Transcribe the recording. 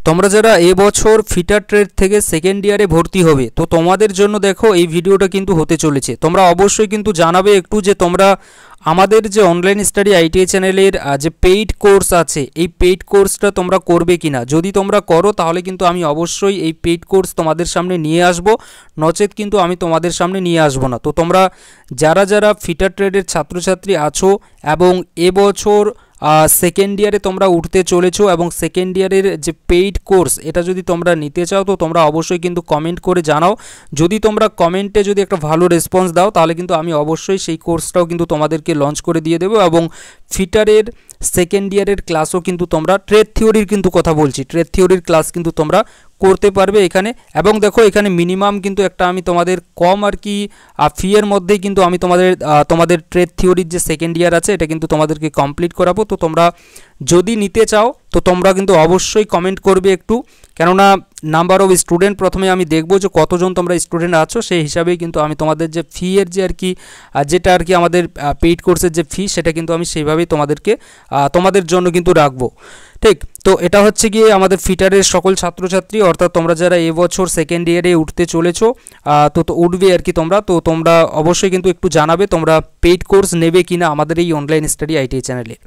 তোমরা যারা এবছর ফিটার ট্রেড থেকে সেকেন্ড ইয়ারে ভর্তি হবে, তো তোমাদের জন্য দেখো এই ভিডিওটা কিন্তু হতে চলেছে। তোমরা অবশ্যই কিন্তু জানাবে একটু যে তোমরা আমাদের যে অনলাইন স্টাডি আইটিআই চ্যানেলের যে পেইড কোর্স আছে, এই পেইড কোর্সটা তোমরা করবে কিনা। যদি তোমরা করো তাহলে কিন্তু আমি অবশ্যই এই পেইড কোর্স তোমাদের সামনে নিয়ে আসব, নচেত কিন্তু আমি তোমাদের সামনে নিয়ে আসব না। তো তোমরা যারা যারা ফিটার ট্রেডের ছাত্রছাত্রী আছো এবং এবছর সেকেন্ড ইয়ারে তোমরা উঠতে চলেছো এবং সেকেন্ড ইয়ারের যে পেইড কোর্স এটা যদি তোমরা নিতে চাও, তো তোমরা অবশ্যই কিন্তু কমেন্ট করে জানাও। যদি তোমরা কমেন্টে যদি একটা ভালো রেসপন্স দাও তাহলে কিন্তু আমি অবশ্যই সেই কোর্সটাও কিন্তু তোমাদেরকে লঞ্চ করে দিয়ে দেবো। এবং ফিটারের সেকেন্ড ইয়ারের ক্লাসও কিন্তু তোমরা ট্রেড থিওরির কিন্তু কথা বলছি, ট্রেড থিওরির ক্লাস কিন্তু তোমরা করতে পারবে এখানে। এবং দেখো এখানে মিনিমাম কিন্তু একটা আমি তোমাদের কম আর কি ফিয়ের মধ্যেই কিন্তু আমি তোমাদের ট্রেড থিওরির যে সেকেন্ড ইয়ার আছে এটা কিন্তু তোমাদেরকে কমপ্লিট করাবো। তো তোমরা যদি নিতে চাও তো তোমরা কিন্তু অবশ্যই কমেন্ট করবে একটু, কেননা নাম্বার অফ স্টুডেন্ট প্রথমে আমি দেখবো যে কতজন তোমরা স্টুডেন্ট আছো, সেই হিসাবেই কিন্তু আমি তোমাদের যে ফিয়ের যে আর কি যেটা আর কি আমাদের পেইড কোর্সের যে ফি সেটা কিন্তু আমি সেইভাবেই তোমাদের জন্য কিন্তু রাখবো। ঠিক, তো এটা হচ্ছে গিয়ে আমাদের ফিটারের সকল ছাত্রছাত্রী, অর্থাৎ তোমরা যারা এবছর সেকেন্ড ইয়ারে উঠতে চলেছো তো উঠবে আর কি তোমরা অবশ্যই কিন্তু একটু জানাবে তোমরা পেইড কোর্স নেবে কিনা আমাদের এই অনলাইন স্টাডি আইটিআই চ্যানেলে।